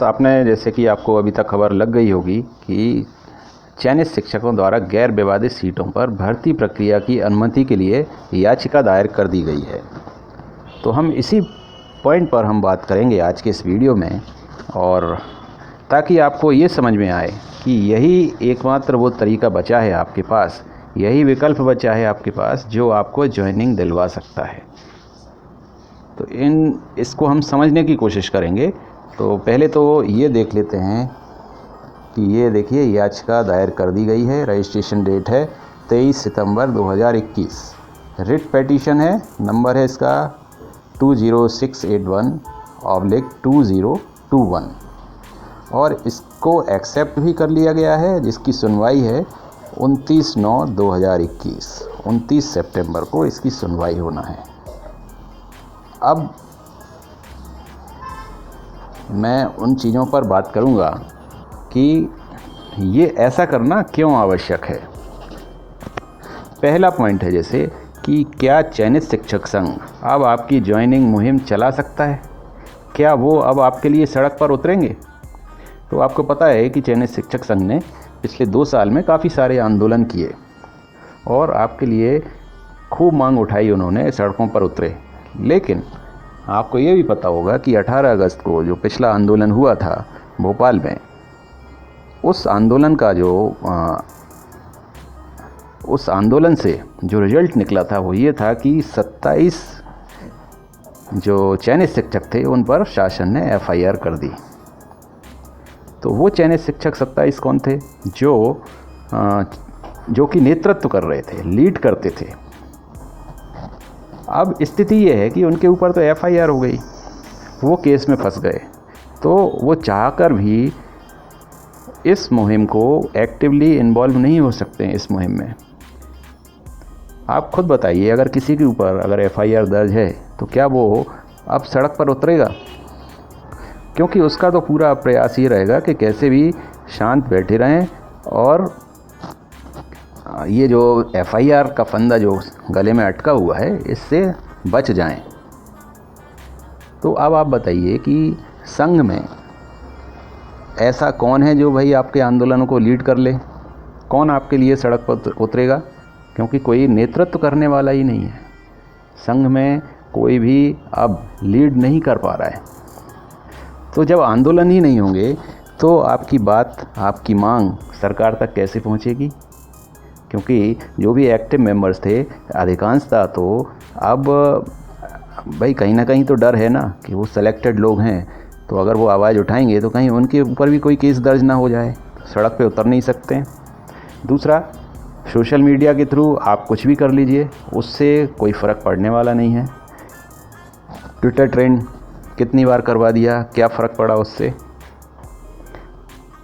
आपने जैसे कि आपको अभी तक खबर लग गई होगी कि चयनित शिक्षकों द्वारा गैर विवादित सीटों पर भर्ती प्रक्रिया की अनुमति के लिए याचिका दायर कर दी गई है। तो हम इसी पॉइंट पर हम बात करेंगे आज के इस वीडियो में, और ताकि आपको ये समझ में आए कि यही एकमात्र वो तरीका बचा है आपके पास, यही विकल्प बचा है आपके पास जो आपको ज्वाइनिंग दिलवा सकता है। तो इसको हम समझने की कोशिश करेंगे। तो पहले तो ये देख लेते हैं कि ये देखिए याचिका दायर कर दी गई है। रजिस्ट्रेशन डेट है 23 सितंबर 2021। रिट पेटिशन है, नंबर है इसका 20681/2021 और इसको एक्सेप्ट भी कर लिया गया है, जिसकी सुनवाई है 29/9/2021। 29 सितंबर को इसकी सुनवाई होना है। अब मैं उन चीज़ों पर बात करूंगा कि ये ऐसा करना क्यों आवश्यक है। पहला पॉइंट है जैसे कि क्या चयनित शिक्षक संघ अब आपकी ज्वाइनिंग मुहिम चला सकता है? क्या वो अब आपके लिए सड़क पर उतरेंगे? तो आपको पता है कि चयनित शिक्षक संघ ने पिछले 2 साल में काफ़ी सारे आंदोलन किए और आपके लिए खूब मांग उठाई, उन्होंने सड़कों पर उतरे। लेकिन आपको ये भी पता होगा कि 18 अगस्त को जो पिछला आंदोलन हुआ था भोपाल में, उस आंदोलन से जो रिजल्ट निकला था वो ये था कि 27 जो चयनित शिक्षक थे उन पर शासन ने एफआईआर कर दी। तो वो चयनित शिक्षक 27 कौन थे? जो कि नेतृत्व कर रहे थे, लीड करते थे। अब स्थिति ये है कि उनके ऊपर तो एफआईआर हो गई, वो केस में फंस गए, तो वो चाहकर भी इस मुहिम को एक्टिवली इन्वॉल्व नहीं हो सकते हैं इस मुहिम में। आप खुद बताइए, अगर किसी के ऊपर अगर एफआईआर दर्ज है तो क्या वो अब सड़क पर उतरेगा? क्योंकि उसका तो पूरा प्रयास ये रहेगा कि कैसे भी शांत बैठे रहें और ये जो एफआईआर का फंदा जो गले में अटका हुआ है इससे बच जाएं। तो अब आप बताइए कि संघ में ऐसा कौन है जो भाई आपके आंदोलनों को लीड कर ले? कौन आपके लिए सड़क पर उतरेगा? क्योंकि कोई नेतृत्व करने वाला ही नहीं है। संघ में कोई भी अब लीड नहीं कर पा रहा है। तो जब आंदोलन ही नहीं होंगे तो आपकी बात, आपकी मांग सरकार तक कैसे पहुंचेगी? क्योंकि जो भी एक्टिव मेंबर्स थे अधिकांशतः, तो अब भाई कहीं ना कहीं तो डर है ना कि वो सेलेक्टेड लोग हैं, तो अगर वो आवाज़ उठाएंगे तो कहीं उनके ऊपर भी कोई केस दर्ज ना हो जाए, तो सड़क पे उतर नहीं सकते। दूसरा, सोशल मीडिया के थ्रू आप कुछ भी कर लीजिए, उससे कोई फ़र्क पड़ने वाला नहीं है। ट्विटर ट्रेंड कितनी बार करवा दिया, क्या फ़र्क पड़ा उससे?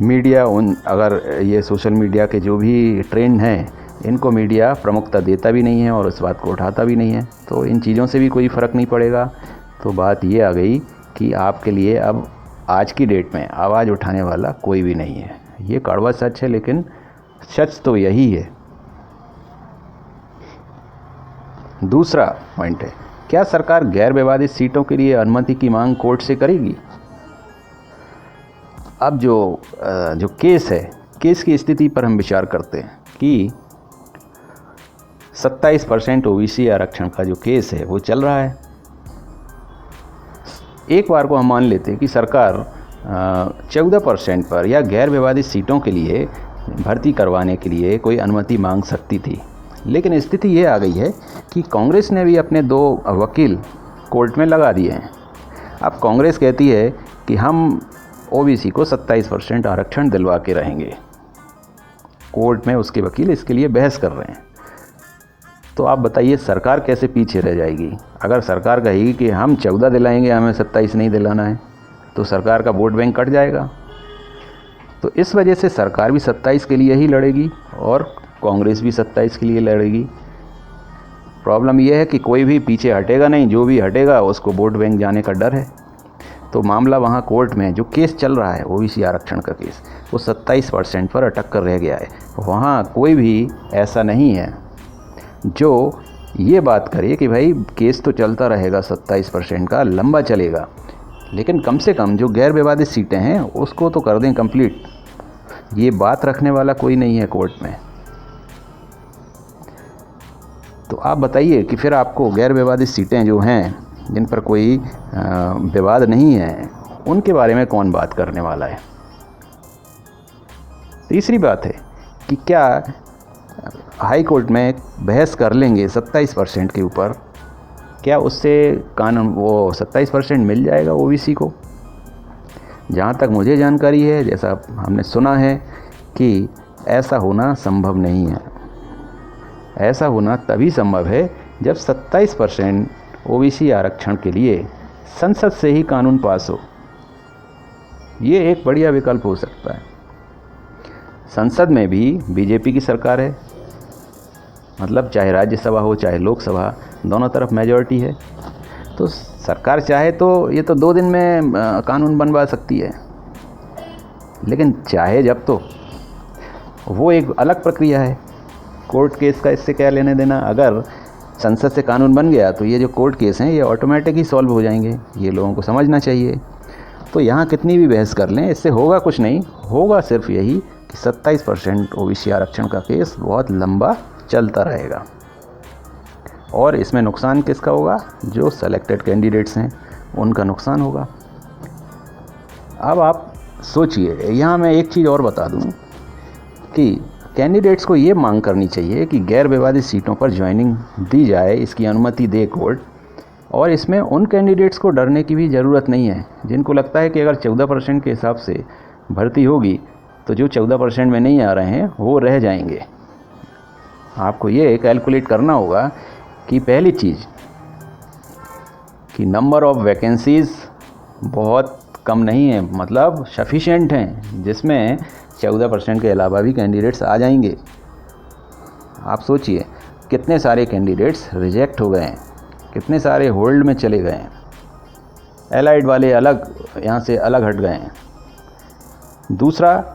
मीडिया अगर ये सोशल मीडिया के जो भी ट्रेंड हैं इनको मीडिया प्रमुखता देता भी नहीं है और उस बात को उठाता भी नहीं है, तो इन चीज़ों से भी कोई फ़र्क नहीं पड़ेगा। तो बात ये आ गई कि आपके लिए अब आज की डेट में आवाज़ उठाने वाला कोई भी नहीं है। ये कड़वा सच है, लेकिन सच तो यही है। दूसरा पॉइंट है, क्या सरकार गैर विवादित सीटों के लिए अनुमति की मांग कोर्ट से करेगी? अब जो केस है, केस की स्थिति पर हम विचार करते हैं कि 27% ओबीसी आरक्षण का जो केस है वो चल रहा है। एक बार को हम मान लेते हैं कि सरकार 14% पर या गैर विवादित सीटों के लिए भर्ती करवाने के लिए कोई अनुमति मांग सकती थी। लेकिन स्थिति ये आ गई है कि कांग्रेस ने भी अपने 2 वकील कोर्ट में लगा दिए हैं। अब कांग्रेस कहती है कि हम ओबीसी को 27% आरक्षण दिलवा के रहेंगे। कोर्ट में उसके वकील इसके लिए बहस कर रहे हैं। तो आप बताइए सरकार कैसे पीछे रह जाएगी? अगर सरकार कहेगी कि हम 14 दिलाएंगे, हमें 27 नहीं दिलाना है, तो सरकार का वोट बैंक कट जाएगा। तो इस वजह से सरकार भी 27 के लिए ही लड़ेगी और कांग्रेस भी 27 के लिए लड़ेगी। प्रॉब्लम यह है कि कोई भी पीछे हटेगा नहीं, जो भी हटेगा उसको वोट बैंक जाने का डर है। तो मामला वहाँ कोर्ट में जो केस चल रहा है ओबीसी आरक्षण का केस, वो 27% पर अटक कर रह गया है। वहाँ कोई भी ऐसा नहीं है जो ये बात करे कि भाई केस तो चलता रहेगा 27% का, लंबा चलेगा। लेकिन कम से कम जो गैर विवादित सीटें हैं उसको तो कर दें कंप्लीट। ये बात रखने वाला कोई नहीं है कोर्ट में। तो आप बताइए कि फिर आपको गैर विवादित सीटें जो हैं, जिन पर कोई विवाद नहीं है, उनके बारे में कौन बात करने वाला है। तीसरी बात है कि क्या हाई कोर्ट में बहस कर लेंगे 27% के ऊपर, क्या उससे कानून वो 27% मिल जाएगा ओबीसी को? जहाँ तक मुझे जानकारी है, जैसा हमने सुना है कि ऐसा होना संभव नहीं है। ऐसा होना तभी संभव है जब 27% ओबीसी आरक्षण के लिए संसद से ही कानून पास हो। ये एक बढ़िया विकल्प हो सकता है। संसद में भी बीजेपी की सरकार है, मतलब चाहे राज्यसभा हो चाहे लोकसभा, दोनों तरफ मेजॉरिटी है। तो सरकार चाहे तो ये तो 2 दिन में कानून बनवा सकती है, लेकिन चाहे जब तो वो एक अलग प्रक्रिया है। कोर्ट केस का इससे क्या लेने देना। अगर संसद से कानून बन गया तो ये जो कोर्ट केस हैं ये ऑटोमेटिक ही सॉल्व हो जाएंगे। ये लोगों को समझना चाहिए। तो यहाँ कितनी भी बहस कर लें, इससे होगा कुछ नहीं। होगा सिर्फ यही कि 27% ओबीसी आरक्षण का केस बहुत लंबा चलता रहेगा, और इसमें नुकसान किसका होगा? जो सेलेक्टेड कैंडिडेट्स हैं उनका नुकसान होगा। अब आप सोचिए, यहाँ मैं एक चीज़ और बता दूँ कि कैंडिडेट्स को ये मांग करनी चाहिए कि गैर विवादित सीटों पर ज्वाइनिंग दी जाए, इसकी अनुमति दे कोर्ट। और इसमें उन कैंडिडेट्स को डरने की भी ज़रूरत नहीं है जिनको लगता है कि अगर 14% के हिसाब से भर्ती होगी तो जो 14% में नहीं आ रहे हैं वो रह जाएंगे। आपको ये कैलकुलेट करना होगा कि पहली चीज़ कि नंबर ऑफ़ वैकेंसीज़ बहुत कम नहीं है, मतलब सफिशेंट हैं, जिसमें 14% के अलावा भी कैंडिडेट्स आ जाएंगे। आप सोचिए कितने सारे कैंडिडेट्स रिजेक्ट हो गए हैं, कितने सारे होल्ड में चले गए हैं, एलाइड वाले अलग यहाँ से अलग हट गए हैं। दूसरा,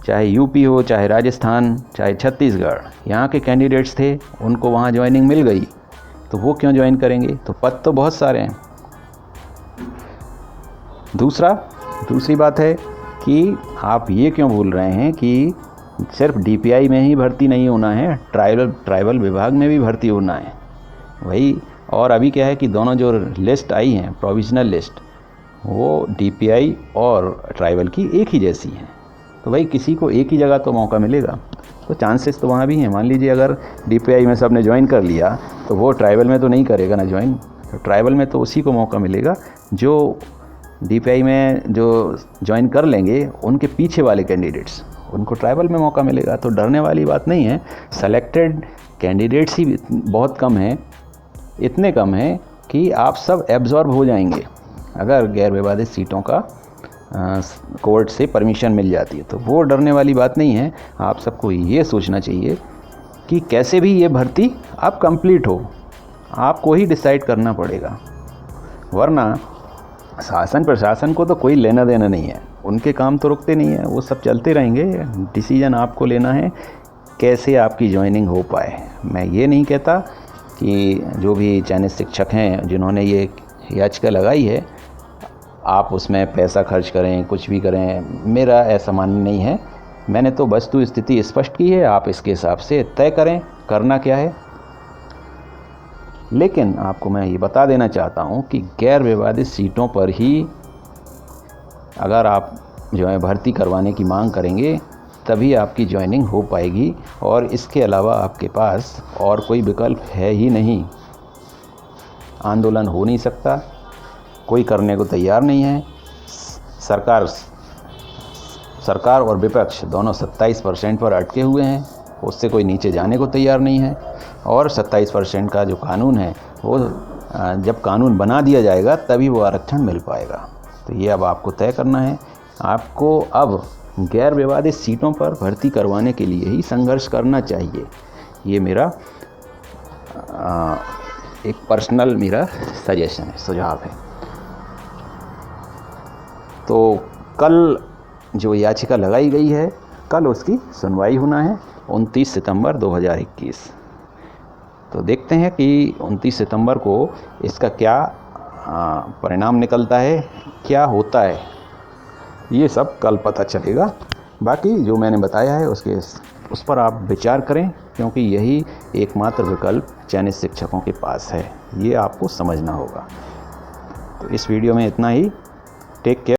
चाहे यूपी हो, चाहे राजस्थान, चाहे छत्तीसगढ़, यहाँ के कैंडिडेट्स थे, उनको वहाँ ज्वाइनिंग मिल गई, तो वो क्यों ज्वाइन करेंगे? तो पद तो बहुत सारे हैं। दूसरी बात है कि आप ये क्यों भूल रहे हैं कि सिर्फ डीपीआई में ही भर्ती नहीं होना है, ट्राइबल विभाग में भी भर्ती होना है। वही, और अभी क्या है कि दोनों जो लिस्ट आई हैं, प्रोविजनल लिस्ट, वो डीपीआई और ट्राइबल की एक ही जैसी हैं। तो भाई किसी को एक ही जगह तो मौका मिलेगा, तो चांसेस तो वहाँ भी हैं। मान लीजिए अगर डीपीआई में सबने ज्वाइन कर लिया तो वो ट्राइबल में तो नहीं करेगा ना ज्वाइन। तो ट्राइबल में तो उसी को मौका मिलेगा जो डीपीआई में जो ज्वाइन कर लेंगे, उनके पीछे वाले कैंडिडेट्स, उनको ट्राइबल में मौका मिलेगा। तो डरने वाली बात नहीं है। सेलेक्टेड कैंडिडेट्स ही बहुत कम हैं, इतने कम हैं कि आप सब एब्जॉर्ब हो जाएंगे अगर गैर विवादित सीटों का कोर्ट से परमिशन मिल जाती है। तो वो डरने वाली बात नहीं है। आप सबको ये सोचना चाहिए कि कैसे भी ये भर्ती अब कंप्लीट हो, आपको ही डिसाइड करना पड़ेगा, वरना शासन प्रशासन को तो कोई लेना देना नहीं है। उनके काम तो रुकते नहीं हैं, वो सब चलते रहेंगे। डिसीजन आपको लेना है कैसे आपकी ज्वाइनिंग हो पाए। मैं ये नहीं कहता कि जो भी चयनित शिक्षक हैं जिन्होंने ये याचिका लगाई है, आप उसमें पैसा खर्च करें, कुछ भी करें, मेरा ऐसा मानना नहीं है। मैंने तो वस्तु स्थिति स्पष्ट की है, आप इसके हिसाब से तय करें करना क्या है। लेकिन आपको मैं ये बता देना चाहता हूँ कि गैर विवादित सीटों पर ही अगर आप जो है भर्ती करवाने की मांग करेंगे तभी आपकी ज्वाइनिंग हो पाएगी, और इसके अलावा आपके पास और कोई विकल्प है ही नहीं। आंदोलन हो नहीं सकता, कोई करने को तैयार नहीं है। सरकार और विपक्ष दोनों 27% पर अटके हुए हैं, उससे कोई नीचे जाने को तैयार नहीं है। और 27% का जो कानून है वो जब कानून बना दिया जाएगा तभी वो आरक्षण मिल पाएगा। तो ये अब आपको तय करना है। आपको अब गैर विवादित सीटों पर भर्ती करवाने के लिए ही संघर्ष करना चाहिए। ये मेरा एक पर्सनल मेरा सजेशन है, सुझाव है। तो कल जो याचिका लगाई गई है, कल उसकी सुनवाई होना है 29 सितंबर 2021। तो देखते हैं कि 29 सितंबर को इसका क्या परिणाम निकलता है, क्या होता है, ये सब कल पता चलेगा। बाकी जो मैंने बताया है उस पर आप विचार करें, क्योंकि यही एकमात्र विकल्प चयनित शिक्षकों के पास है, ये आपको समझना होगा। तो इस वीडियो में इतना ही। Take care.